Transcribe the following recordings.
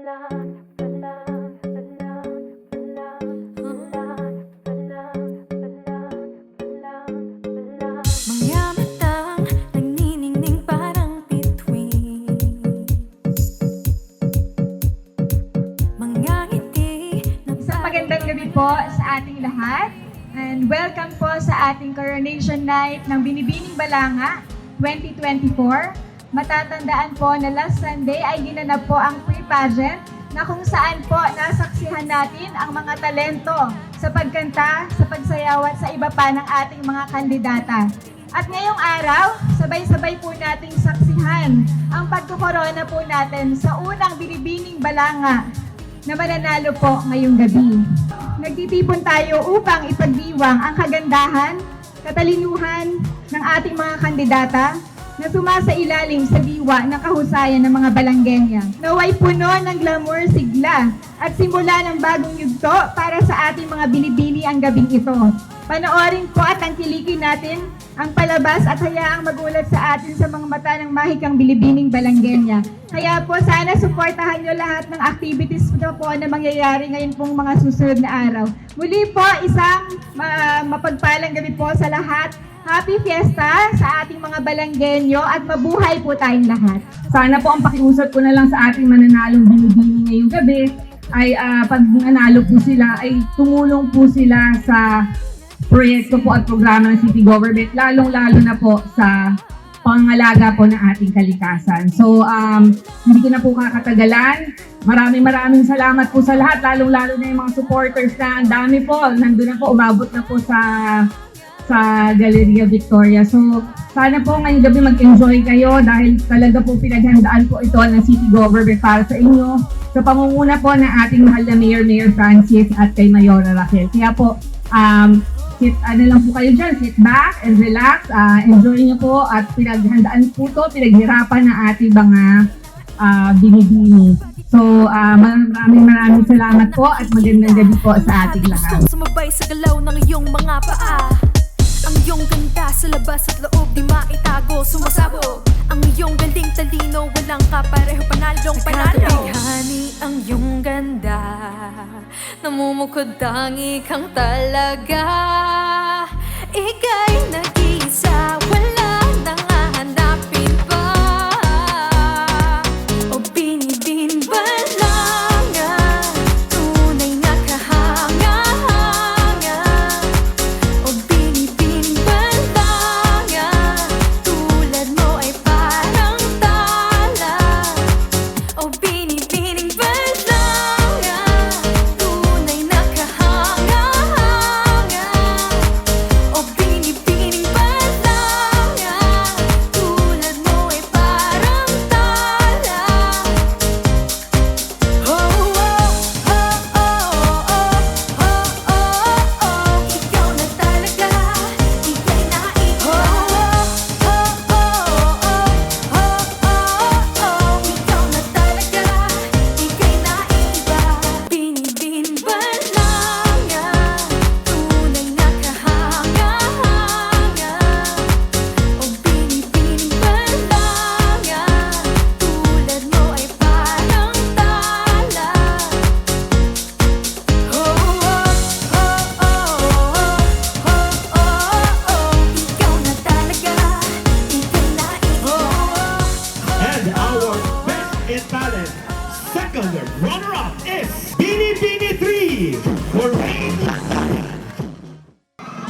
Mangyamatang nagniningning parang bituin, mga ngiti Magandang gabi po sa ating lahat and welcome po sa ating Coronation Night ng Binibining Balanga 2024. Matatandaan po na last Sunday ay ginanap po ang pre-pageant na kung saan po nasaksihan natin ang mga talento sa pagkanta, sa pagsayaw at sa iba pa ng ating mga kandidata. At ngayong araw, sabay-sabay po nating saksihan ang pagkukorona po natin sa unang Binibining Balanga na mananalo po ngayong gabi. Nagtitipon tayo upang ipagdiwang ang kagandahan, katalinuhan ng ating mga kandidata na sumasailalim sa diwa ng kahusayan ng mga Balangueña. Naway puno ng glamour, sigla at simula ng bagong yugto para sa ating mga binibini ang gabing ito. Panoorin po at tangkilikin natin ang palabas at hayaang magulat sa atin sa mga mata ng mahikang bilibining Balangueña. Kaya po sana suportahan nyo lahat ng activities po na mangyayari ngayon pong mga susunod na araw. Muli po, isang mapagpalang gabi po sa lahat. Happy Fiesta sa ating mga Balanggenyo at mabuhay po tayong lahat. Sana po ang pakiusap ko na lang sa ating mananalong binibini ngayong gabi ay pag nanalo po sila ay tumulong po sila sa proyekto po at programa ng City Government, lalong-lalo na po sa pangangalaga po ng ating kalikasan. So, hindi ko na po kakatagalan. Maraming salamat po sa lahat, lalong-lalo na yung mga supporters na ang dami po. Nandun na po, umabot na po sa Galleria Victoria. So, sana po ngayong gabi mag-enjoy kayo dahil talaga po pinaghandaan po ito ng City Government para sa inyo sa pamumuna po ng ating mahal na Mayor Francis at kay Mayora Raquel. Kaya po, lang po kayo dyan, sit back and relax, enjoy nyo po at pinaghandaan po to, pinaghirapan ng ating mga binibini. So, maraming salamat po at magandang gabi po sa ating lahat. Sumabay sa galaw ng iyong mga paa. Ang iyong ganda sa labas at loob di maitago, sumasabog. Ang iyong galing talino, walang kapareho, panalong panalo. Hani ang iyong ganda, namumukod tangi kang talaga. Ika'y nag-iisa, wala nang hahanapin pa. O binibin balanga, tunay na kahanga-hanga. O binibin balanga, tulad mo ay parang tala. O binibining balanga, tunay na kahanga-hanga. O binibining balanga, tulad mo ay parang tala. Oh, oh, oh, oh, oh, oh, oh, oh, ikaw na talaga, ika'y naiba. Oh, oh, oh, oh, oh, oh, ikaw na talaga, ika'y naiba. Binibin balanga, tunay na kahanga-hanga. O binibining balanga, tulad mo ay parang tala. Oh, oh, oh, oh, oh, oh, oh, ikaw na talaga, ika'y naiba. And our best in talent, second runner-up is Binibini 3 for Rain.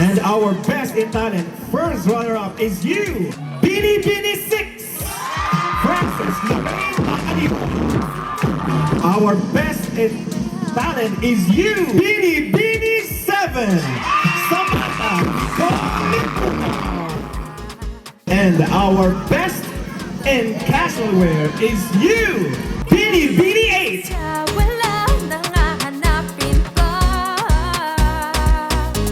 And our best in talent, first runner-up is you, Binibini 6, Francis Lorraine Macalibo. Our best in talent is you, Binibini 7, Samantha Colipuca. And our best in casualwear is you, Binibini 8. Wala nang hahanapin pa.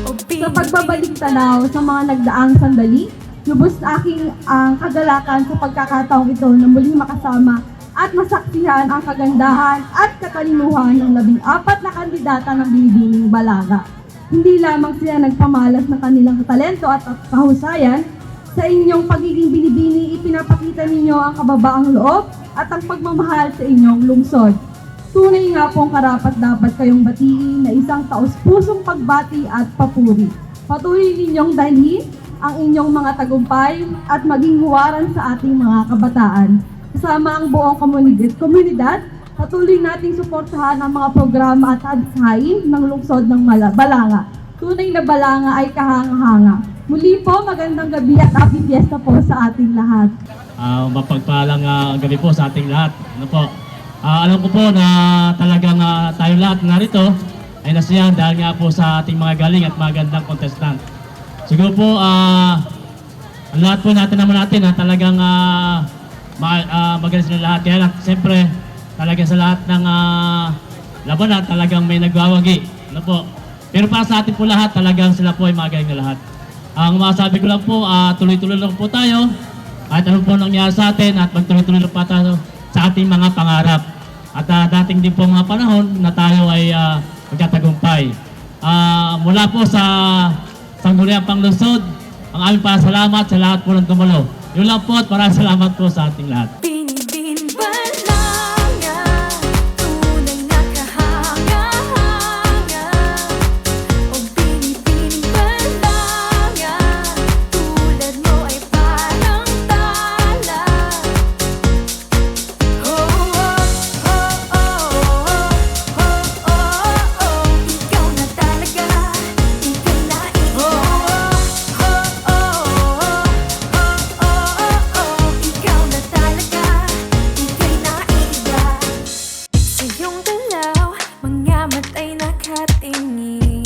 O Sa pagbabalik tanaw sa mga nagdaang sandali, lubos na aking ang kagalakan sa pagkakataong ito na muling makasama at masaksihan ang kagandahan at katalinuhan ng 14 na kandidata ng Binibining Balanga. Hindi lamang sila nagpamalas ng kanilang talento at kahusayan, sa inyong pagiging binibini, ipinapakita ninyo ang kababaang loob at ang pagmamahal sa inyong lungsod. tunay nga pong karapat-dapat kayong batiin na isang taus-pusong pagbati at papuri. Patuloy ninyong dalhin ang inyong mga tagumpay at maging huwaran sa ating mga kabataan. Kasama ang buong komunidad, patuloy nating suportahan ang mga programa at adhikain ng lungsod ng Balanga. Tunay na Balanga ay kahanga-hanga. Muli po, magandang gabi at happy fiesta po sa ating lahat. Mapagpalang gabi po sa ating lahat. Ano po? Alam ko po na talagang tayo lahat narito ay nasiyahan dahil nga po sa ating mga galing at magandang contestant. Siguro po, ang lahat po natin na talagang magaling sila lahat. Kaya lang, siyempre, talagang sa lahat ng labanan, talagang may nagwawagi. Ano po? Pero para sa atin po lahat, talagang sila po ay magaling na lahat. Ang masasabi ko lang po, tuloy-tuloy lang po tayo. At ano po nangyari sa atin at magtuloy-tuloy lang po tayo sa ating mga pangarap. At dating din po mga panahon na tayo ay magtatagumpay. Mula po sa Sangguniang Panglungsod, ang aming pasalamat sa lahat po ng dumalo. Yun lang po at maraming salamat po sa ating lahat. Binibining Balanga, tunay na kahanga-hanga. O binibining Balanga, tulad mo ay parang tala. Oh, oh, oh, oh, oh, oh, oh, ikaw na talaga, ika'y naiiba. Oh, oh, oh, oh, ikaw na talaga, ika'y naiiba. Sa iyong galaw, mga mata'y nakatingin.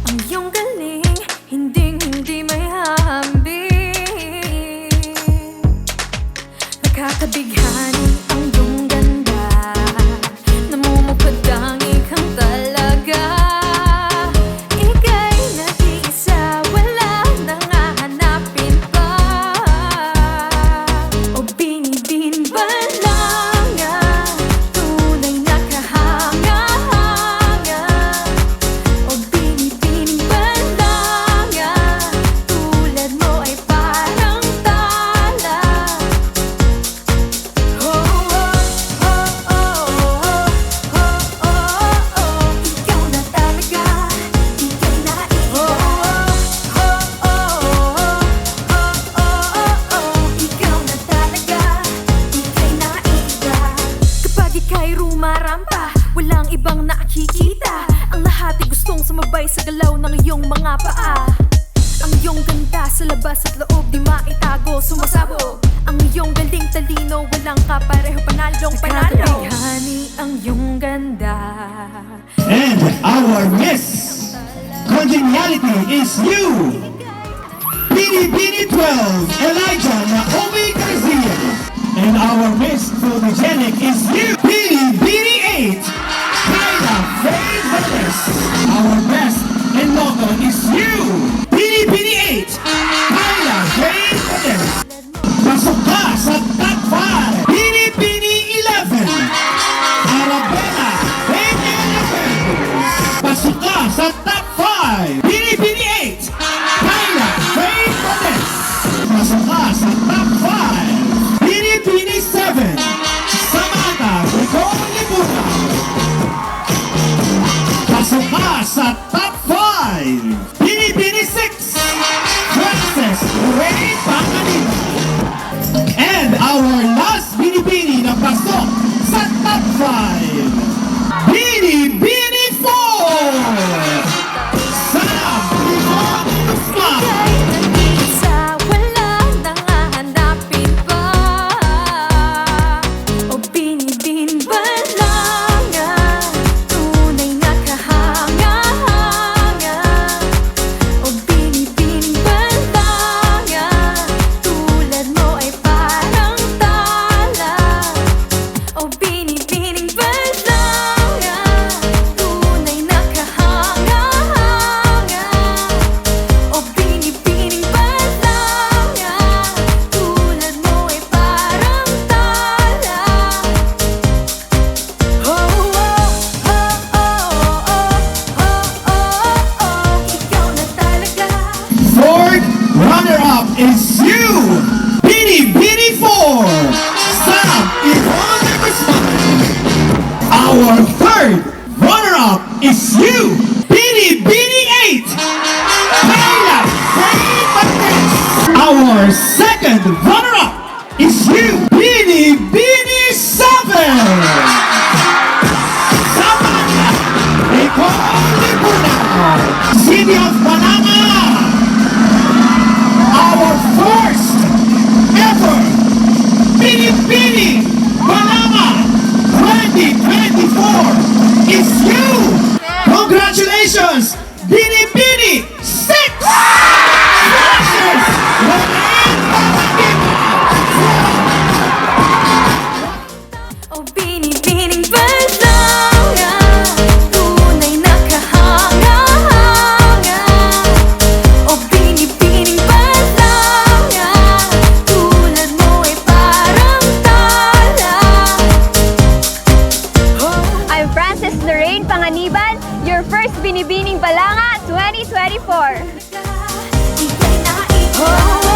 Ang iyong galing, hindi may hahambing. Nakakabighani ang iyong ganda, namumukadang ikang talaga. Ika'y nag-iisa, wala nang hahanapin pa. O binibining Balanga, tunay na kahanga-hanga. O binibining Balanga, tulad mo ay parang tala. Oh, oh, oh, oh, oh, oh, ikaw na talaga, ika'y naiiba. Oh, oh, oh, ikaw na talaga, ika'y naiiba. Kapag ika'y rumarampa, walang ibang nakikita. Ang lahat ay gustong sumabay sa galaw ng iyong mga paa. Ang iyong ganda sa labas at loob di maitago, sumasabog. Ang iyong galing talino, walang kapareho, panalong panalo. Nakakabighani ang iyong ganda. And our Miss Congeniality is you, Bini 12, Elijah Naomi Garcia. And our Miss Photogenic is you, Bini 8, Kyla Faye Valdez. Our best in local is you, Bini 8, Kyla Faye Valdez. Pasok ka sa top 5, Bini 11, Arabella Faye Valdez. Pasok ka sa top 5, Bini 8, Kyla Faye Valdez. Pasok ka sa top 5, Bini 7, Samantha Nicole Libutan. Pasok ka sa top 5, Bini 6, Frances Ray Panganiba. And our last Bini na pasok sa top 5, Bini 4, Sam Ivonne Guzman. Ika'y nag-iisa, wala nang hahanapin pa. O binibining Balanga, tunay na kahanga-hanga. Our third runner-up is you, Bini Bini 8. Kayla Faye Marquez. Our second runner-up is you, Bini Bini 7. Samantha Nicole Lipunao, City of Balanga. Our first ever Bini Bini Balanga 2024 is you! Congratulations! Bini Bini 6! Versus Lorraine Papagima! O binibining balanga, tunay na kahanga-hanga. O binibining balanga, tulad mo ay parang tala. I'm Frances Lorraine Panganiban, your first Binibining Balanga 2024. Ika'y naiwan.